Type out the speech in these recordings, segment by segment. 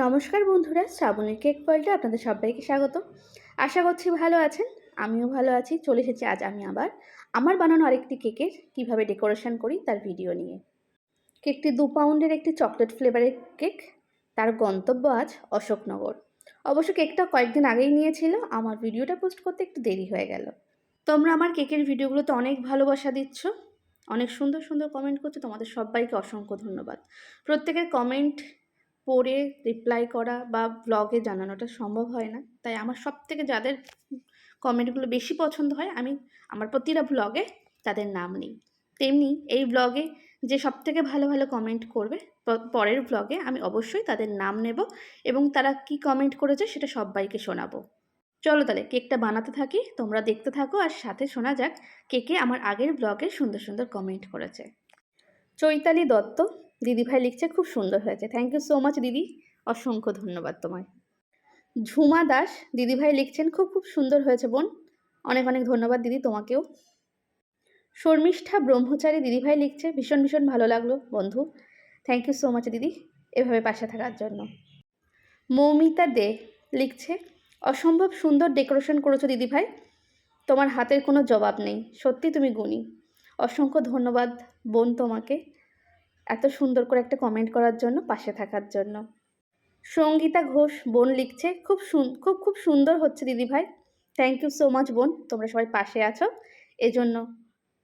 নমস্কার বন্ধুরা, শ্রাবণীর কেক ওয়ার্ল্ডে আপনাদের সবাইকে স্বাগত। আশা করছি ভালো আছেন। আমিও ভালো আছি। চলে এসেছি আজ আমি আবার আমার বানানো আরেকটি কেকের কীভাবে ডেকোরেশন করি তার ভিডিও নিয়ে। কেকটি 2 পাউন্ডের একটি চকলেট ফ্লেভারের কেক। তার গন্তব্য আজ অশোকনগর। অবশ্য কেকটা কয়েকদিন আগেই নিয়েছিল, আমার ভিডিওটা পোস্ট করতে একটু দেরি হয়ে গেল। তোমরা আমার কেকের ভিডিওগুলোতে অনেক ভালোবাসা দিচ্ছ, অনেক সুন্দর সুন্দর কমেন্ট করছো। তোমাদের সবাইকে অসংখ্য ধন্যবাদ। প্রত্যেকের কমেন্ট পড়ে রিপ্লাই করা বা ব্লগে জানানোটা সম্ভব হয় না, তাই আমার সবথেকে যাদের কমেন্টগুলো বেশি পছন্দ হয় আমি আমার প্রতিটা ব্লগে তাদের নাম নিই। তেমনি এই ব্লগে যে সবথেকে ভালো ভালো কমেন্ট করবে পরের ব্লগে আমি অবশ্যই তাদের নাম নেব এবং তারা কি কমেন্ট করেছে সেটা সবাইকে শোনাবো। চলো তাহলে কেকটা বানাতে থাকি, তোমরা দেখতে থাকো আর সাথে শোনা যাক কেকে আমার আগের ব্লগে সুন্দর সুন্দর কমেন্ট করেছে। চৈতালি দত্ত দিদিভাই লিখছে, খুব সুন্দর হয়েছে। থ্যাংক ইউ সো মাচ দিদি, অসংখ্য ধন্যবাদ তোমায়। ঝুমা দাস দিদিভাই লিখছেন, খুব খুব সুন্দর হয়েছে বোন, অনেক অনেক ধন্যবাদ দিদি তোমাকেও। শর্মিষ্ঠা ব্রহ্মচারী দিদিভাই লিখছে, ভীষণ ভীষণ ভালো লাগলো বন্ধু, থ্যাংক ইউ সো মাচ দিদি এভাবে পাশে থাকার জন্য। মৌমিতা দে লিখছে, অসম্ভব সুন্দর ডেকোরেশন করেছো দিদিভাই, তোমার হাতের কোনো জবাব নেই, সত্যি তুমি গুণী। অসংখ্য ধন্যবাদ বোন তোমাকে এত সুন্দর করে একটা কমেন্ট করার জন্য, পাশে থাকার জন্য। সঙ্গীতা ঘোষ বোন লিখছে, খুব খুব সুন্দর হচ্ছে দিদিভাই, থ্যাংক ইউ সো মাচ বোন, তোমরা সবাই পাশে আছো এজন্য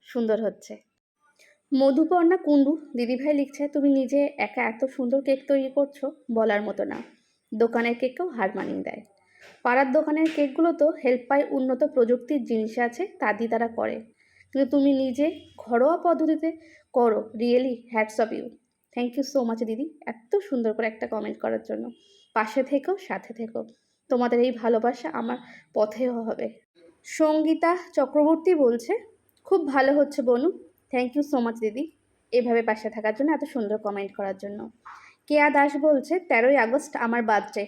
সুন্দর হচ্ছে। মধুপর্ণা কুণ্ডু দিদিভাই লিখছে, তুমি নিজে একা এত সুন্দর কেক তৈরি করছো বলার মতো না, দোকানের কেককেও হার মানিয়ে দেয়। পাড়ার দোকানের কেকগুলো তো হেল্প পায়, উন্নত প্রযুক্তির জিনিস আছে তা দিয়ে তারা করে, কিন্তু তুমি নিজে ঘরোয়া পদ্ধতিতে করো, really hats off you. Thank you so much দিদি এত সুন্দর করে একটা কমেন্ট করার জন্য। পাশে থেকো, সাথে থেকো, তোমাদের এই ভালোবাসা আমার পথেও হবে। সঙ্গীতা চক্রবর্তী বলছে, খুব ভালো হচ্ছে বনু, থ্যাংক ইউ সো মাচ দিদি এভাবে পাশে থাকার জন্য, এত সুন্দর কমেন্ট করার জন্য। কেয়া দাস বলছে, 13ই আগস্ট আমার বার্থডে,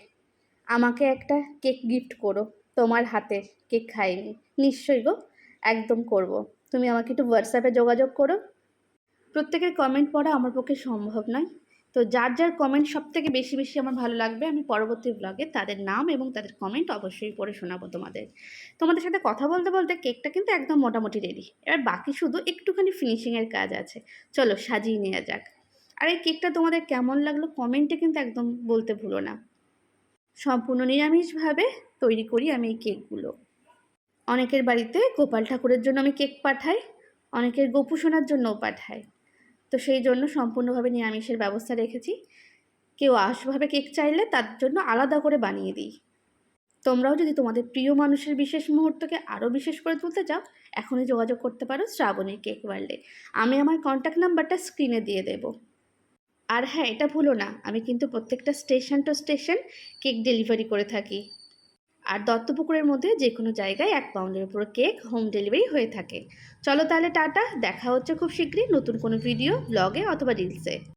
আমাকে একটা কেক গিফট করো, তোমার হাতে কেক খাইনি। নিশ্চয়ই গো, একদম করব, তুমি আমাকে একটু হোয়াটসঅ্যাপে যোগাযোগ করো। প্রত্যেকের কমেন্ট পড়া আমার পক্ষে সম্ভব নয়, তো যার যার কমেন্ট সবথেকে বেশি বেশি আমার ভালো লাগবে আমি পরবর্তী ব্লগে তাদের নাম এবং তাদের কমেন্ট অবশ্যই পড়ে শোনাবো তোমাদের সাথে কথা বলতে বলতে কেকটা কিন্তু একদম মোটামুটি রেডি, এবার বাকি শুধু একটুখানি ফিনিশিংয়ের কাজ আছে, চলো সাজিয়ে নেওয়া যাক। আর এই কেকটা তোমাদের কেমন লাগলো কমেন্টে কিন্তু একদম বলতে ভুলো না। সম্পূর্ণ নিরামিষভাবে তৈরি করি আমি এই কেকগুলো। অনেকের বাড়িতে গোপাল ঠাকুরের জন্য আমি কেক পাঠাই, অনেকের গোপু সোনার জন্যও পাঠাই, তো সেই জন্য সম্পূর্ণভাবে নিরামিষের ব্যবস্থা রেখেছি। কেউ আঁশভাবে কেক চাইলে তার জন্য আলাদা করে বানিয়ে দিই। তোমরাও যদি তোমাদের প্রিয় মানুষের বিশেষ মুহূর্তকে আরও বিশেষ করে তুলতে চাও, এখনই যোগাযোগ করতে পারো শ্রাবণীর কেক ওয়ার্ল্ডে। আমি আমার কন্ট্যাক্ট নাম্বারটা স্ক্রিনে দিয়ে দেব। আর হ্যাঁ, এটা ভুলো না, আমি কিন্তু প্রত্যেকটা station two station cake delivery করে থাকি। আর দত্তপুকুরের মধ্যে যে কোনো জায়গায় 1 পাউন্ডের উপর কেক হোম ডেলিভারি হয়ে থাকে। চলো তাহলে টাটা, দেখা হচ্ছে খুব শীঘ্রই নতুন কোনো ভিডিও, ব্লগে অথবা রিলসে।